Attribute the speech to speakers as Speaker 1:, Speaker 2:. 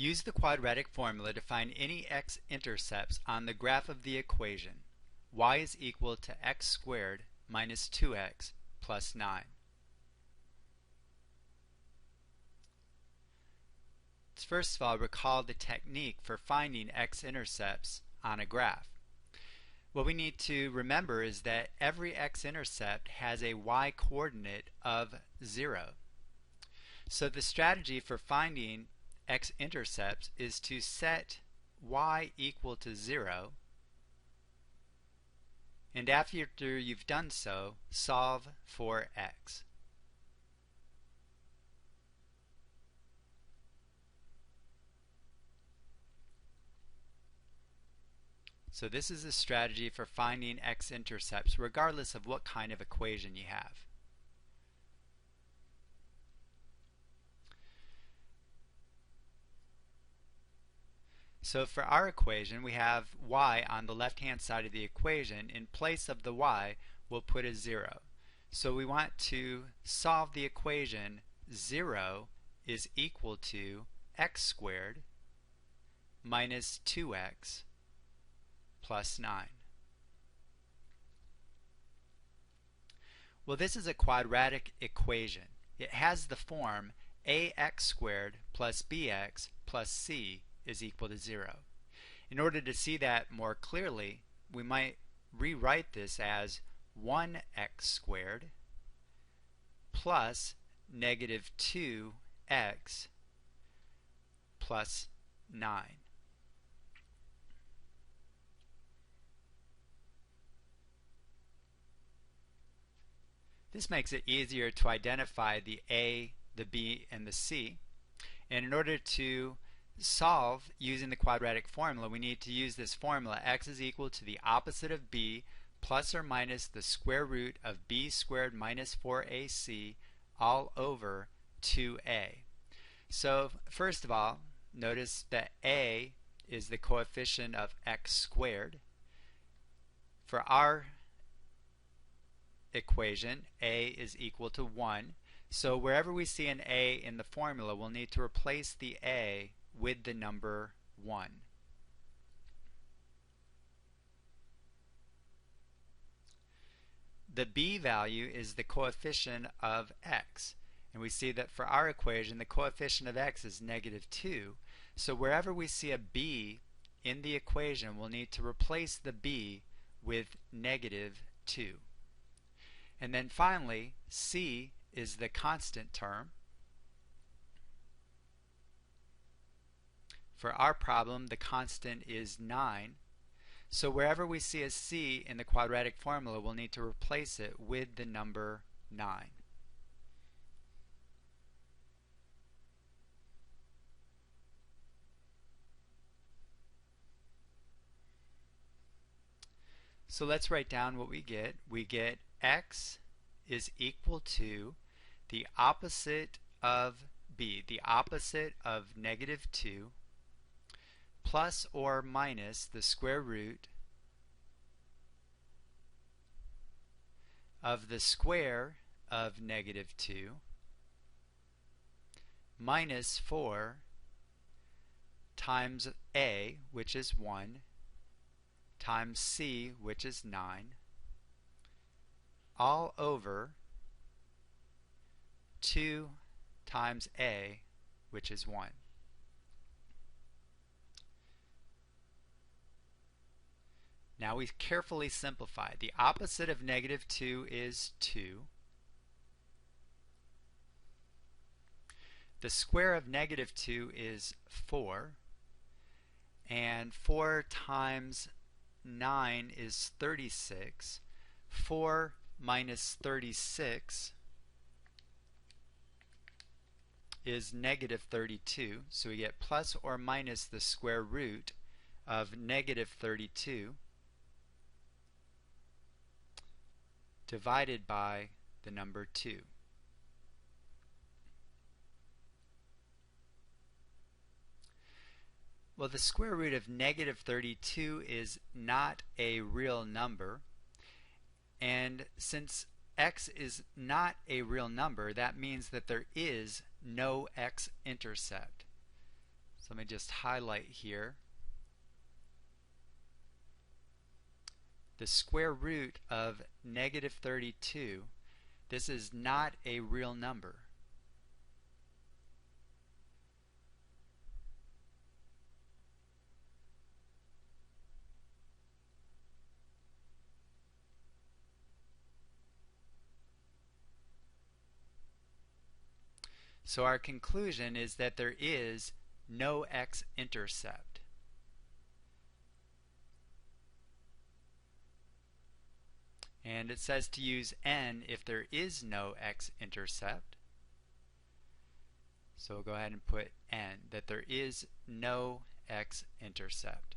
Speaker 1: Use the quadratic formula to find any x-intercepts on the graph of the equation y is equal to x squared minus 2x plus 9. Let's first of all recall the technique for finding x-intercepts on a graph. What we need to remember is that every x-intercept has a y-coordinate of 0. So the strategy for finding x-intercepts is to set y equal to 0, and after you've done so, solve for x. So this is a strategy for finding x-intercepts regardless of what kind of equation you have. So for our equation, we have y on the left-hand side of the equation. In place of the y, we'll put a 0. So we want to solve the equation 0 is equal to x squared minus 2x plus 9. Well, this is a quadratic equation. It has the form ax squared plus bx plus c is equal to 0. In order to see that more clearly, we might rewrite this as 1x squared plus negative 2x plus 9. This makes it easier to identify the a, the b, and the c. And in order to solve using the quadratic formula, we need to use this formula: x is equal to the opposite of b plus or minus the square root of b squared minus 4ac all over 2a. So first of all, notice that a is the coefficient of x squared. For our equation, a is equal to 1. So wherever we see an a in the formula, we'll need to replace the a with the number 1. The b value is the coefficient of x. And we see that for our equation, the coefficient of x is negative 2. So wherever we see a b in the equation, we'll need to replace the b with negative 2. And then finally, c is the constant term. For our problem, the constant is 9. So wherever we see a c in the quadratic formula, we'll need to replace it with the number 9. So let's write down what we get. We get x is equal to the opposite of b, the opposite of negative 2, plus or minus the square root of the square of negative 2 minus 4 times a, which is 1, times c, which is 9, all over 2 times a, which is 1. Now we carefully simplify. The opposite of negative 2 is 2. The square of negative 2 is 4. And 4 times 9 is 36. 4 minus 36 is negative 32. So we get plus or minus the square root of negative 32 divided by the number 2. Well, the square root of negative 32 is not a real number, and since x is not a real number, that means that there is no x-intercept. So let me just highlight here. The square root of negative 32, this is not a real number. So our conclusion is that there is no x-intercept. And it says to use n if there is no x-intercept. So we'll go ahead and put n, that there is no x-intercept.